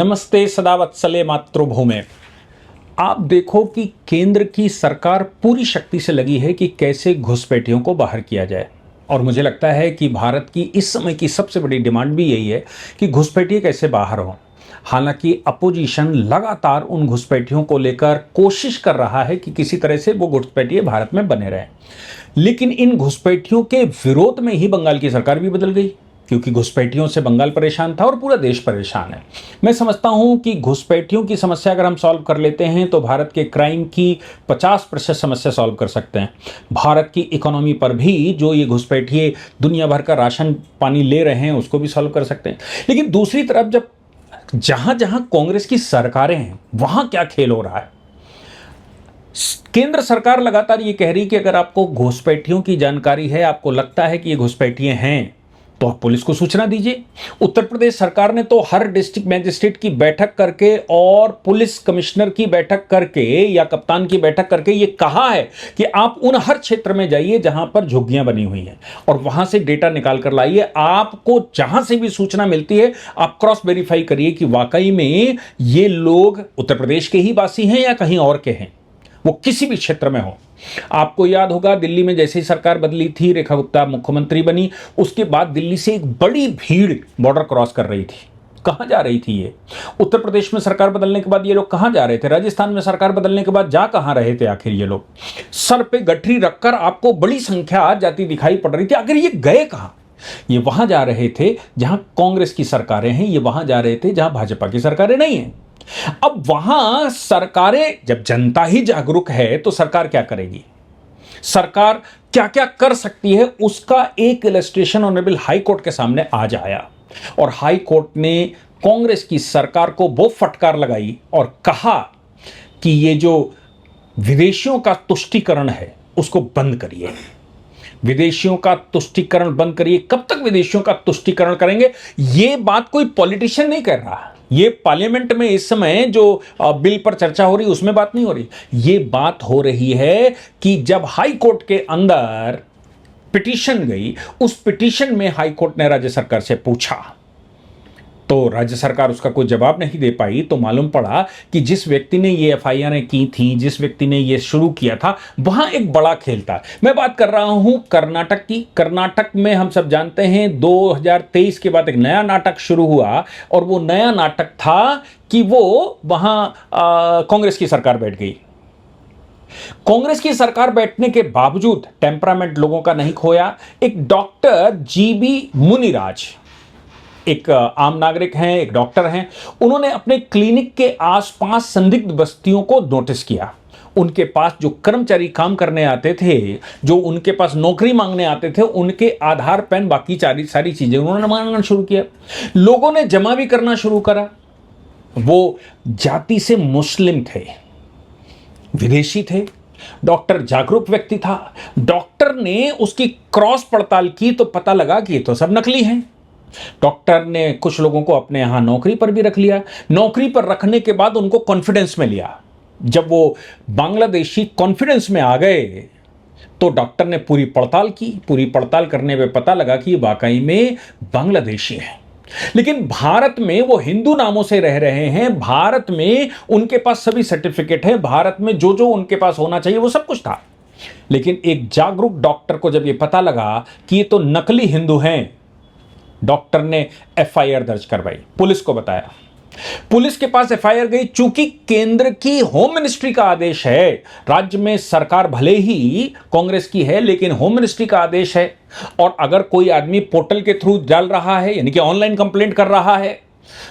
नमस्ते सदावत्सले मातृभूमे। आप देखो कि केंद्र की सरकार पूरी शक्ति से लगी है कि कैसे घुसपैठियों को बाहर किया जाए। और मुझे लगता है कि भारत की इस समय की सबसे बड़ी डिमांड भी यही है कि घुसपैठिए कैसे बाहर हों। हालांकि अपोजिशन लगातार उन घुसपैठियों को लेकर कोशिश कर रहा है कि किसी तरह से वो घुसपैठिए भारत में बने रहें, लेकिन इन घुसपैठियों के विरोध में ही बंगाल की सरकार भी बदल गई, क्योंकि घुसपैठियों से बंगाल परेशान था और पूरा देश परेशान है। मैं समझता हूं कि घुसपैठियों की समस्या अगर हम सॉल्व कर लेते हैं तो भारत के क्राइम की 50% समस्या सॉल्व कर सकते हैं। भारत की इकोनॉमी पर भी जो ये घुसपैठिए दुनिया भर का राशन पानी ले रहे हैं उसको भी सॉल्व कर सकते हैं। लेकिन दूसरी तरफ जब जहां जहां कांग्रेस की सरकारें हैं वहां क्या खेल हो रहा है। केंद्र सरकार लगातार ये कह रही कि अगर आपको घुसपैठियों की जानकारी है, आपको लगता है कि ये घुसपैठिए हैं, तो आप पुलिस को सूचना दीजिए। उत्तर प्रदेश सरकार ने तो हर डिस्ट्रिक्ट मजिस्ट्रेट की बैठक करके और पुलिस कमिश्नर की बैठक करके या कप्तान की बैठक करके ये कहा है कि आप उन हर क्षेत्र में जाइए जहां पर झुग्गियां बनी हुई हैं और वहां से डेटा निकाल कर लाइए। आपको जहां से भी सूचना मिलती है आप क्रॉस वेरीफाई करिए कि वाकई में ये लोग उत्तर प्रदेश के ही वासी हैं या कहीं और के हैं, वो किसी भी क्षेत्र में हो। आपको याद होगा दिल्ली में जैसे ही सरकार बदली थी, रेखा गुप्ता मुख्यमंत्री बनी, उसके बाद दिल्ली से एक बड़ी भीड़ बॉर्डर क्रॉस कर रही थी। कहां जा रही थी ये? उत्तर प्रदेश में सरकार बदलने के बाद ये लोग कहां जा रहे थे? राजस्थान में सरकार बदलने के बाद जा कहां रहे थे आखिर ये लोग? सर पे गठरी रखकर आपको बड़ी संख्या जाती दिखाई पड़ रही थी। आखिर ये गए कहां? ये वहां जा रहे थे जहां कांग्रेस की सरकारें हैं, ये वहां जा रहे थे जहां भाजपा की सरकारें नहीं हैं। अब वहां सरकारें, जब जनता ही जागरूक है तो सरकार क्या करेगी, सरकार क्या क्या कर सकती है, उसका एक इलस्ट्रेशन ऑनरेबल हाई कोर्ट के सामने आज आया। और हाई कोर्ट ने कांग्रेस की सरकार को वो फटकार लगाई और कहा कि ये जो विदेशियों का तुष्टीकरण है उसको बंद करिए। विदेशियों का तुष्टीकरण बंद करिए। कब तक विदेशियों का तुष्टीकरण करेंगे? ये बात कोई पॉलिटिशियन नहीं कर रहा। ये पार्लियामेंट में इस समय जो बिल पर चर्चा हो रही है उसमें बात नहीं हो रही। ये बात हो रही है कि जब हाई कोर्ट के अंदर पिटीशन गई, उस पिटीशन में हाई कोर्ट ने राज्य सरकार से पूछा तो राज्य सरकार उसका कोई जवाब नहीं दे पाई। तो मालूम पड़ा कि जिस व्यक्ति ने ये एफआईआर की थी, जिस व्यक्ति ने ये शुरू किया था, वहां एक बड़ा खेल था। मैं बात कर रहा हूं कर्नाटक की। कर्नाटक में हम सब जानते हैं 2023 के बाद एक नया नाटक शुरू हुआ और वो नया नाटक था कि वो वहां कांग्रेस की सरकार बैठ गई। कांग्रेस की सरकार बैठने के बावजूद टेम्परामेंट लोगों का नहीं खोया। एक डॉक्टर जीबी मुनिराज, एक आम नागरिक हैं, एक डॉक्टर हैं, उन्होंने अपने क्लिनिक के आसपास संदिग्ध बस्तियों को नोटिस किया। उनके पास जो कर्मचारी काम करने आते थे, जो उनके पास नौकरी मांगने आते थे, उनके आधार पेन बाकी सारी चीजें उन्होंने मांगना शुरू किया। लोगों ने जमा भी करना शुरू करा। वो जाति से मुस्लिम थे, विदेशी थे। डॉक्टर जागरूक व्यक्ति था। डॉक्टर ने उसकी क्रॉस पड़ताल की तो पता लगा कि ये तो सब नकली हैं। डॉक्टर ने कुछ लोगों को अपने यहां नौकरी पर भी रख लिया। नौकरी पर रखने के बाद उनको कॉन्फिडेंस में लिया। जब वो बांग्लादेशी कॉन्फिडेंस में आ गए तो डॉक्टर ने पूरी पड़ताल की। पूरी पड़ताल करने में पता लगा कि वाकई में बांग्लादेशी हैं, लेकिन भारत में वो हिंदू नामों से रह रहे हैं। भारत में उनके पास सभी सर्टिफिकेट है, भारत में जो जो उनके पास होना चाहिए वो सब कुछ था। लेकिन एक जागरूक डॉक्टर को जब ये पता लगा कि ये तो नकली हिंदू हैं, डॉक्टर ने एफआईआर दर्ज करवाई, पुलिस को बताया। पुलिस के पास एफआईआर गई। चूंकि केंद्र की होम मिनिस्ट्री का आदेश है, राज्य में सरकार भले ही कांग्रेस की है लेकिन होम मिनिस्ट्री का आदेश है, और अगर कोई आदमी पोर्टल के थ्रू डाल रहा है यानी कि ऑनलाइन कंप्लेंट कर रहा है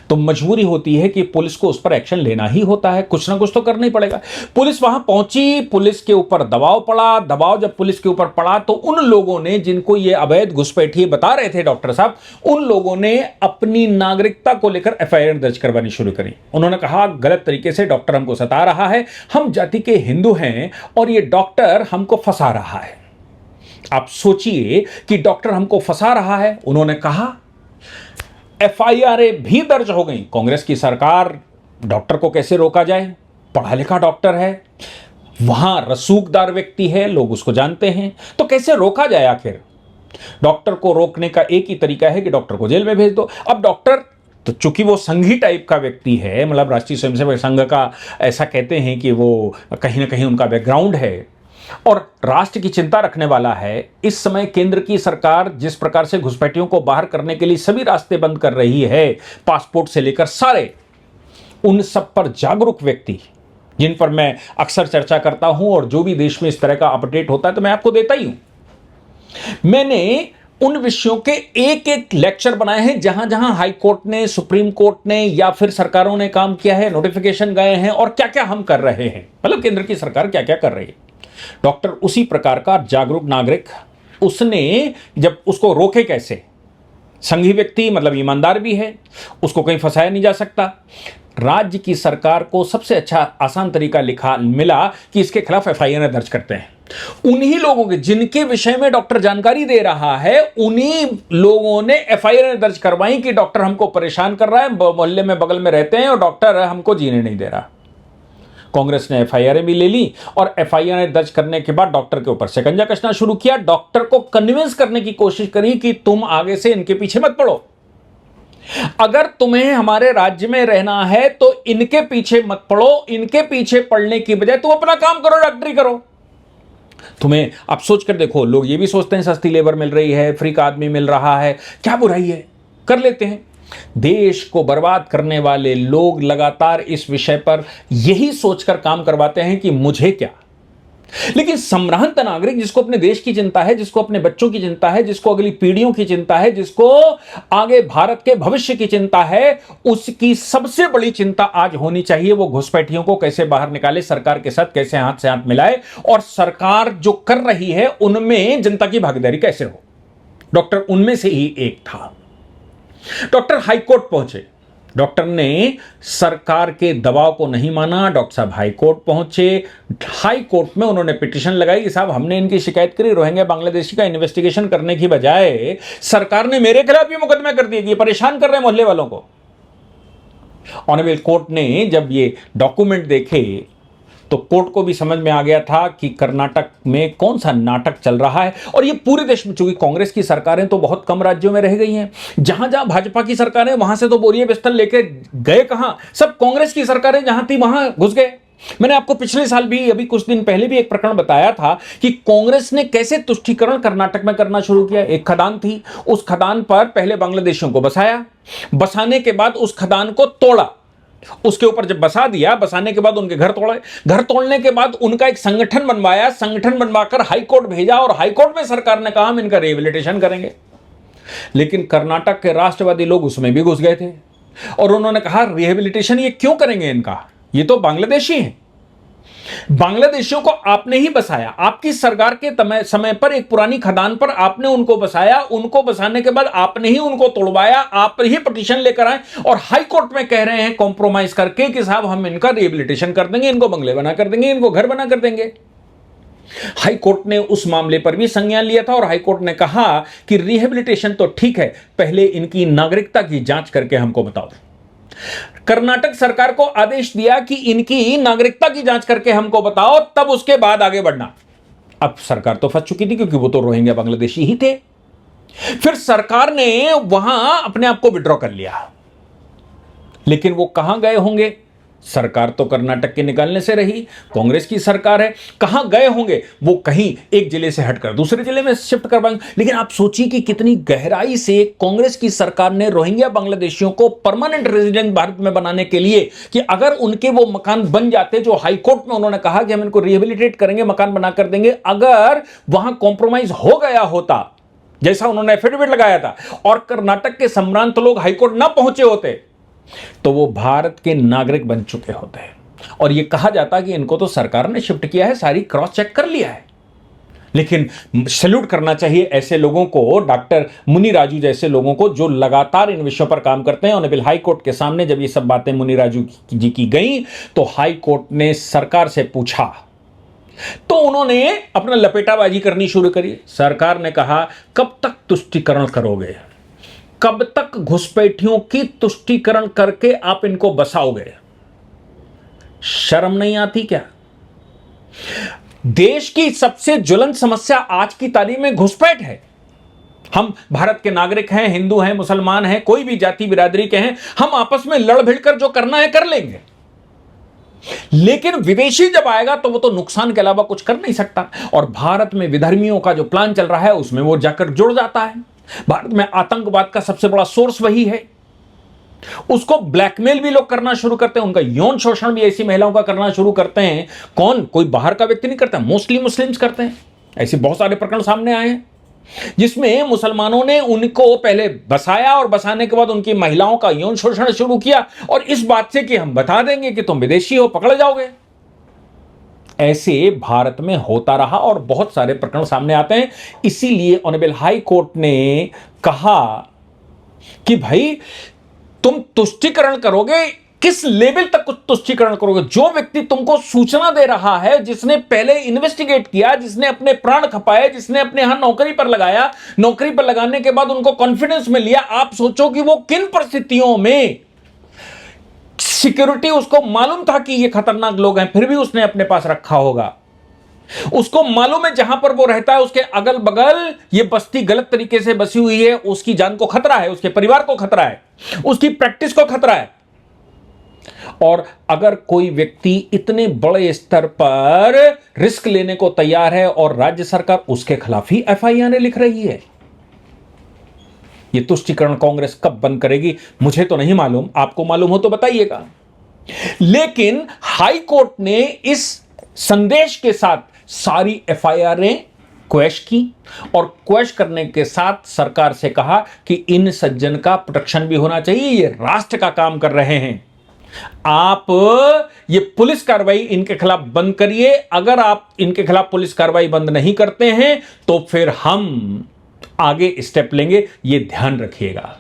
तो मजबूरी होती है कि पुलिस को उस पर एक्शन लेना ही होता है। कुछ ना कुछ तो करना ही पड़ेगा। पुलिस वहां पहुंची, पुलिस के ऊपर दबाव पड़ा। दबाव जब पुलिस के ऊपर पड़ा तो उन लोगों ने, जिनको ये अवैध घुसपैठिए बता रहे थे डॉक्टर साहब, उन लोगों ने अपनी नागरिकता को लेकर एफआईआर दर्ज करवानी शुरू करी। उन्होंने कहा गलत तरीके से डॉक्टर हमको सता रहा है, हम जाति के हिंदू हैं और ये डॉक्टर हमको फंसा रहा है। आप सोचिए कि डॉक्टर हमको फंसा रहा है। उन्होंने कहा एफआईआर भी दर्ज हो गई। कांग्रेस की सरकार, डॉक्टर को कैसे रोका जाए? पढ़ा लिखा डॉक्टर है, वहां रसूखदार व्यक्ति है, लोग उसको जानते हैं, तो कैसे रोका जाए? आखिर डॉक्टर को रोकने का एक ही तरीका है कि डॉक्टर को जेल में भेज दो। अब डॉक्टर तो चूंकि वो संघी टाइप का व्यक्ति है, मतलब राष्ट्रीय स्वयंसेवक संघ का ऐसा कहते हैं कि वो कहीं ना कहीं उनका बैकग्राउंड है और राष्ट्र की चिंता रखने वाला है, इस समय केंद्र की सरकार जिस प्रकार से घुसपैठियों को बाहर करने के लिए सभी रास्ते बंद कर रही है, पासपोर्ट से लेकर सारे, उन सब पर जागरूक व्यक्ति जिन पर मैं अक्सर चर्चा करता हूं और जो भी देश में इस तरह का अपडेट होता है तो मैं आपको देता ही हूं। मैंने उन विषयों के एक एक लेक्चर बनाए हैं जहां जहां हाई कोर्ट ने, सुप्रीम कोर्ट ने या फिर सरकारों ने काम किया है, नोटिफिकेशन गए हैं और क्या क्या हम कर रहे हैं, मतलब केंद्र की सरकार क्या क्या कर रही है। डॉक्टर उसी प्रकार का जागरूक नागरिक, उसने जब उसको रोके कैसे, संघी व्यक्ति मतलब ईमानदार भी है, उसको कहीं फंसाया नहीं जा सकता। राज्य की सरकार को सबसे अच्छा आसान तरीका मिला कि इसके खिलाफ एफआईआर दर्ज करते हैं। उन्हीं लोगों के जिनके विषय में डॉक्टर जानकारी दे रहा है, उन्हीं लोगों ने एफआईआर दर्ज करवाई कि डॉक्टर हमको परेशान कर रहा है, मोहल्ले में बगल में रहते हैं और डॉक्टर हमको जीने नहीं दे रहा। कांग्रेस ने एफआईआर भी ले ली और एफआईआर दर्ज करने के बाद डॉक्टर के ऊपर शिकंजा कसना शुरू किया, डॉक्टर को कन्विंस करने की कोशिश करी कि तुम आगे से इनके पीछे मत पड़ो, अगर तुम्हें हमारे राज्य में रहना है तो इनके पीछे मत पड़ो, इनके पीछे पड़ने की बजाय तुम अपना काम करो, डॉक्टरी करो। तुम्हें आप सोच कर देखो, लोग ये भी सोचते हैं सस्ती लेबर मिल रही है, फ्री का आदमी मिल रहा है, क्या बुराई है, कर लेते हैं। देश को बर्बाद करने वाले लोग लगातार इस विषय पर यही सोचकर काम करवाते हैं कि मुझे क्या। लेकिन सम्भ्रांत नागरिक जिसको अपने देश की चिंता है, जिसको अपने बच्चों की चिंता है, जिसको अगली पीढ़ियों की चिंता है, जिसको आगे भारत के भविष्य की चिंता है, उसकी सबसे बड़ी चिंता आज होनी चाहिए वो घुसपैठियों को कैसे बाहर निकाले, सरकार के साथ कैसे हाथ से हाथ मिलाए और सरकार जो कर रही है उनमें जनता की भागीदारी कैसे हो। डॉक्टर उनमें से ही एक था। डॉक्टर हाईकोर्ट पहुंचे, डॉक्टर ने सरकार के दबाव को नहीं माना, डॉक्टर साहब हाई कोर्ट पहुंचे। हाई कोर्ट में उन्होंने पिटीशन लगाई कि साहब हमने इनकी शिकायत करी, रोहिंग्या बांग्लादेशी का इन्वेस्टिगेशन करने की बजाय सरकार ने मेरे खिलाफ भी मुकदमा कर दिया कि परेशान कर रहे हैं मोहल्ले वालों को। ऑनरेबल कोर्ट ने जब ये डॉक्यूमेंट देखे तो कोर्ट को भी समझ में आ गया था कि कर्नाटक में कौन सा नाटक चल रहा है। और ये पूरे देश में, चूंकि कांग्रेस की सरकारें तो बहुत कम राज्यों में रह गई हैं, जहां जहां भाजपा की सरकारें वहां से तो बोरिए बिस्तर लेके गए कहां, सब कांग्रेस की सरकारें जहां थी वहां घुस गए। मैंने आपको पिछले साल भी, अभी कुछ दिन पहले भी एक प्रकरण बताया था कि कांग्रेस ने कैसे तुष्टीकरण कर्नाटक में करना शुरू किया। एक खदान थी, उस खदान पर पहले बांग्लादेशियों को बसाया, बसाने के बाद उस खदान को तोड़ा, उसके ऊपर जब बसा दिया, बसाने के बाद उनके घर तोड़े, घर तोड़ने के बाद उनका एक संगठन बनवाया, संगठन बनवाकर हाईकोर्ट भेजा और हाईकोर्ट में सरकार ने कहा हम इनका रिहेबिलिटेशन करेंगे। लेकिन कर्नाटक के राष्ट्रवादी लोग उसमें भी घुस गए थे और उन्होंने कहा रिहेबिलिटेशन ये क्यों करेंगे इनका, ये तो बांग्लादेशी हैं। बांग्लादेशियों को आपने ही बसाया, आपकी सरकार के समय पर एक पुरानी खदान पर आपने उनको बसाया, उनको बसाने के बाद आपने ही उनको तोड़वाया, आप ही पिटीशन लेकर आए और हाई कोर्ट में कह रहे हैं कॉम्प्रोमाइज करके कि साहब हम इनका रिहेबिलिटेशन कर देंगे, इनको बंगले बना कर देंगे, इनको घर बना कर देंगे। हाई कोर्ट ने उस मामले पर भी संज्ञान लिया था और हाई कोर्ट ने कहा कि रिहेबिलिटेशन तो ठीक है, पहले इनकी नागरिकता की जांच करके हमको बताओ। कर्नाटक सरकार को आदेश दिया कि इनकी नागरिकता की जांच करके हमको बताओ, तब उसके बाद आगे बढ़ना। अब सरकार तो फंस चुकी थी क्योंकि वो तो रोहिंग्या बांग्लादेशी ही थे। फिर सरकार ने वहां अपने आप को विड्रॉ कर लिया, लेकिन वो कहां गए होंगे, सरकार तो कर्नाटक के निकालने से रही, कांग्रेस की सरकार है, कहां गए होंगे, वो कहीं एक जिले से हटकर दूसरे जिले में शिफ्ट करवाएंगे। लेकिन आप सोचिए कि कितनी गहराई से कांग्रेस की सरकार ने रोहिंग्या बांग्लादेशियों को परमानेंट रेजिडेंट भारत में बनाने के लिए, कि अगर उनके वो मकान बन जाते, जो हाईकोर्ट में उन्होंने कहा कि हम इनको रिहेबिलिटेट करेंगे, मकान बना कर देंगे, अगर वहां कॉम्प्रोमाइज हो गया होता जैसा उन्होंने एफिडेविट लगाया था और कर्नाटक के सम्भ्रांत लोग हाईकोर्ट ना पहुंचे होते, तो वो भारत के नागरिक बन चुके होते हैं और ये कहा जाता कि इनको तो सरकार ने शिफ्ट किया है, सारी क्रॉस चेक कर लिया है। लेकिन सैल्यूट करना चाहिए ऐसे लोगों को, डॉक्टर मुनि राजू जैसे लोगों को, जो लगातार इन विषयों पर काम करते हैं। ऑनरेबल हाई कोर्ट के सामने जब ये सब बातें मुनि राजू जी की गई तो हाई कोर्ट ने सरकार से पूछा, तो उन्होंने अपना लपेटाबाजी करनी शुरू करी। सरकार ने कहा कब तक तुष्टीकरण करोगे, कब तक घुसपैठियों की तुष्टीकरण करके आप इनको बसाओगे, शर्म नहीं आती क्या? देश की सबसे ज्वलंत समस्या आज की तारीख में घुसपैठ है हम भारत के नागरिक हैं, हिंदू हैं, मुसलमान हैं, कोई भी जाति बिरादरी के हैं, हम आपस में लड़ भिड़ कर जो करना है कर लेंगे। लेकिन विदेशी जब आएगा तो वो तो नुकसान के अलावा कुछ कर नहीं सकता। और भारत में विधर्मियों का जो प्लान चल रहा है उसमें वो जाकर जुड़ जाता है। भारत में आतंकवाद का सबसे बड़ा सोर्स वही है। उसको ब्लैकमेल भी लोग करना शुरू करते हैं, उनका यौन शोषण भी ऐसी महिलाओं का करना शुरू करते हैं। कौन? कोई बाहर का व्यक्ति नहीं करता, मोस्टली मुस्लिम्स करते हैं। ऐसे बहुत सारे प्रकरण सामने आए हैं जिसमें मुसलमानों ने उनको पहले बसाया और बसाने के बाद उनकी महिलाओं का यौन शोषण शुरू किया, और इस बात से कि हम बता देंगे कि तुम विदेशी हो, पकड़ जाओगे। ऐसे भारत में होता रहा और बहुत सारे प्रकरण सामने आते हैं। इसीलिए ऑनरेबल हाई कोर्ट ने कहा कि भाई तुम तुष्टिकरण करोगे, किस लेवल तक कुछ तुष्टिकरण करोगे? जो व्यक्ति तुमको सूचना दे रहा है, जिसने पहले इन्वेस्टिगेट किया, जिसने अपने प्राण खपाए, जिसने अपने यहां नौकरी पर लगाया, नौकरी पर लगाने के बाद उनको कॉन्फिडेंस में लिया, आप सोचो कि वो किन परिस्थितियों में सिक्योरिटी उसको मालूम था कि ये खतरनाक लोग हैं, फिर भी उसने अपने पास रखा होगा। उसको मालूम है जहां पर वो रहता है उसके अगल बगल ये बस्ती गलत तरीके से बसी हुई है, उसकी जान को खतरा है, उसके परिवार को खतरा है, उसकी प्रैक्टिस को खतरा है। और अगर कोई व्यक्ति इतने बड़े स्तर पर रिस्क लेने को तैयार है और राज्य सरकार उसके खिलाफ ही एफआईआर लिख रही है, यह तुष्टिकरण कांग्रेस कब बंद करेगी मुझे तो नहीं मालूम, आपको मालूम हो तो बताइएगा। लेकिन हाई कोर्ट ने इस संदेश के साथ सारी एफआईआरें क्वैश की और क्वैश करने के साथ सरकार से कहा कि इन सज्जन का प्रोटेक्शन भी होना चाहिए, ये राष्ट्र का काम कर रहे हैं, आप ये पुलिस कार्रवाई इनके खिलाफ बंद करिए। अगर आप इनके खिलाफ पुलिस कार्रवाई बंद नहीं करते हैं तो फिर हम आगे स्टेप लेंगे, ये ध्यान रखिएगा।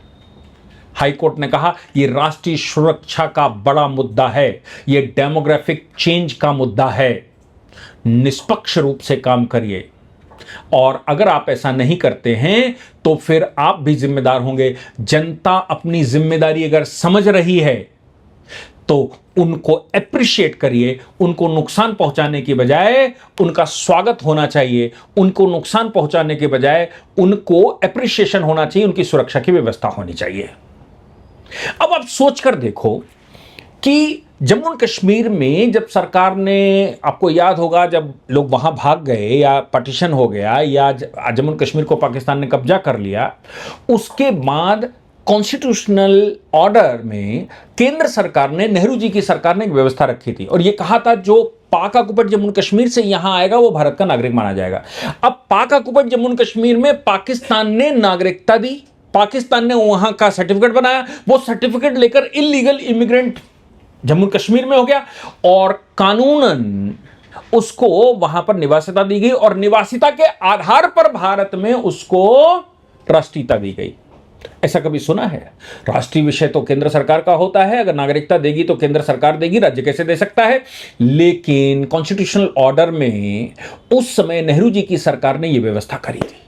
हाईकोर्ट ने कहा यह राष्ट्रीय सुरक्षा का बड़ा मुद्दा है, यह डेमोग्राफिक चेंज का मुद्दा है, निष्पक्ष रूप से काम करिए। और अगर आप ऐसा नहीं करते हैं तो फिर आप भी जिम्मेदार होंगे। जनता अपनी जिम्मेदारी अगर समझ रही है तो उनको एप्रिशिएट करिए, उनको नुकसान पहुंचाने की बजाय उनका स्वागत होना चाहिए, उनको नुकसान पहुंचाने के बजाय उनको एप्रिशिएशन होना चाहिए, उनकी सुरक्षा की व्यवस्था होनी चाहिए। अब आप सोचकर देखो कि जम्मू और कश्मीर में जब सरकार ने, आपको याद होगा जब लोग वहां भाग गए या पार्टीशन हो गया या जम्मू और कश्मीर को पाकिस्तान ने कब्जा कर लिया, उसके बाद कॉन्स्टिट्यूशनल ऑर्डर में केंद्र सरकार ने, नेहरू जी की सरकार ने एक व्यवस्था रखी थी और यह कहा था जो पाक ऑक्युपाइड जम्मू और कश्मीर से यहां आएगा वो भारत का नागरिक माना जाएगा। अब पाक ऑक्युपाइड जम्मू और कश्मीर में पाकिस्तान ने नागरिकता दी, पाकिस्तान ने वहां का सर्टिफिकेट बनाया, वो सर्टिफिकेट लेकर इलीगल इमिग्रेंट जम्मू कश्मीर में हो गया और कानूनन उसको वहां पर निवासिता दी गई और निवासिता के आधार पर भारत में उसको राष्ट्रीयता दी गई। ऐसा कभी सुना है? राष्ट्रीय विषय तो केंद्र सरकार का होता है, अगर नागरिकता देगी तो केंद्र सरकार देगी, राज्य कैसे दे सकता है? लेकिन कॉन्स्टिट्यूशनल ऑर्डर में उस समय नेहरू जी की सरकार ने यह व्यवस्था करी थी।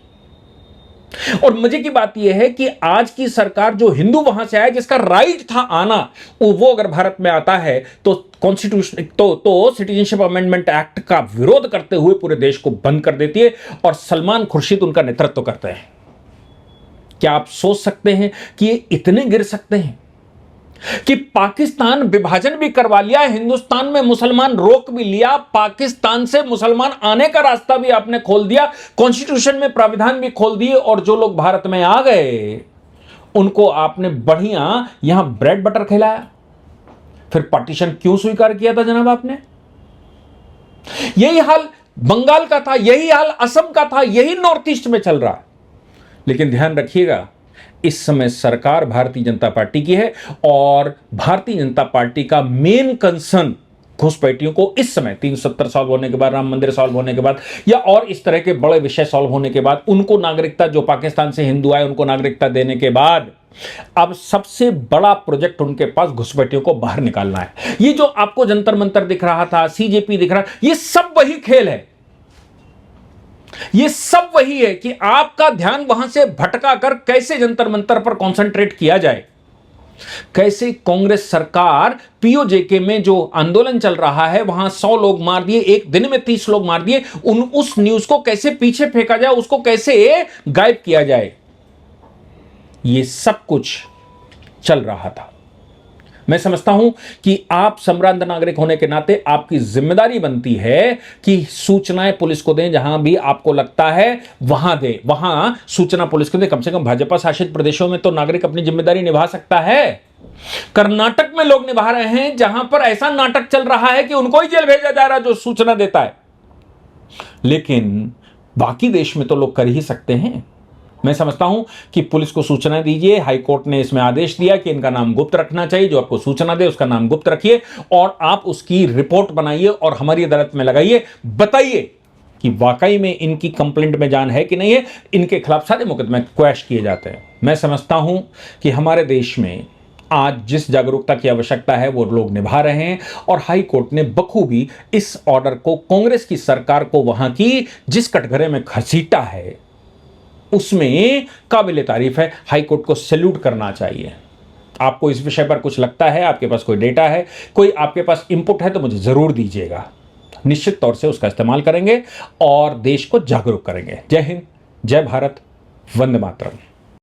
और मजे की बात यह है कि आज की सरकार जो हिंदू वहां से आए, जिसका राइट था आना, वो अगर भारत में आता है तो कॉन्स्टिट्यूशन तो सिटीजनशिप अमेंडमेंट एक्ट का विरोध करते हुए पूरे देश को बंद कर देती है और सलमान खुर्शीद उनका नेतृत्व करते हैं। क्या आप सोच सकते हैं कि ये इतने गिर सकते हैं कि पाकिस्तान विभाजन भी करवा लिया, हिंदुस्तान में मुसलमान रोक भी लिया, पाकिस्तान से मुसलमान आने का रास्ता भी आपने खोल दिया, कॉन्स्टिट्यूशन में प्राविधान भी खोल दिए और जो लोग भारत में आ गए उनको आपने बढ़िया यहां ब्रेड बटर खिलाया। फिर पार्टीशन क्यों स्वीकार किया था जनाब आपने? यही हाल बंगाल का था, यही हाल असम का था, यही नॉर्थ ईस्ट में चल रहा है। लेकिन ध्यान रखिएगा, इस समय सरकार भारतीय जनता पार्टी की है और भारतीय जनता पार्टी का मेन कंसर्न घुसपैठियों को इस समय 370 सॉल्व होने के बाद, राम मंदिर सॉल्व होने के बाद या और इस तरह के बड़े विषय सॉल्व होने के बाद, उनको नागरिकता, जो पाकिस्तान से हिंदू आए उनको नागरिकता देने के बाद अब सबसे बड़ा प्रोजेक्ट उनके पास घुसपैठियों को बाहर निकालना है। ये जो आपको जंतर मंतर दिख रहा था, सीजेपी दिख रहा, ये सब वही खेल है, ये सब वही है कि आपका ध्यान वहां से भटका कर कैसे जंतर मंतर पर कंसंट्रेट किया जाए, कैसे कांग्रेस सरकार पीओजेके में जो आंदोलन चल रहा है वहां 100 लोग मार दिए, एक दिन में 30 लोग मार दिए, उस न्यूज को कैसे पीछे फेंका जाए, उसको कैसे गायब किया जाए। ये सब कुछ चल रहा था। मैं समझता हूं कि आप संभ्रांत नागरिक होने के नाते आपकी जिम्मेदारी बनती है कि सूचनाएं पुलिस को दें, जहां भी आपको लगता है वहां दें, वहां सूचना पुलिस को दें। कम से कम भाजपा शासित प्रदेशों में तो नागरिक अपनी जिम्मेदारी निभा सकता है। कर्नाटक में लोग निभा रहे हैं, जहां पर ऐसा नाटक चल रहा है कि उनको ही जेल भेजा जा रहा है जो सूचना देता है। लेकिन बाकी देश में तो लोग कर ही सकते हैं। मैं समझता हूं कि पुलिस को सूचना दीजिए। हाईकोर्ट ने इसमें आदेश दिया कि इनका नाम गुप्त रखना चाहिए, जो आपको सूचना दे उसका नाम गुप्त रखिए और आप उसकी रिपोर्ट बनाइए और हमारी अदालत में लगाइए। बताइए कि वाकई में इनकी कंप्लेंट में जान है कि नहीं है। इनके खिलाफ सारे मुकदमे क्वैश किए जाते हैं। मैं समझता हूं कि हमारे देश में आज जिस जागरूकता की आवश्यकता है वो लोग निभा रहे हैं और हाई कोर्ट ने बखूबी इस ऑर्डर को, कांग्रेस की सरकार को वहां की जिस कटघरे में घसीटा है उसमें काबिल तारीफ है। हाई कोर्ट को सैल्यूट करना चाहिए। आपको इस विषय पर कुछ लगता है, आपके पास कोई डेटा है, कोई आपके पास इंपुट है तो मुझे जरूर दीजिएगा। निश्चित तौर से उसका इस्तेमाल करेंगे और देश को जागरूक करेंगे। जय हिंद, जय भारत, वंदे मातरम।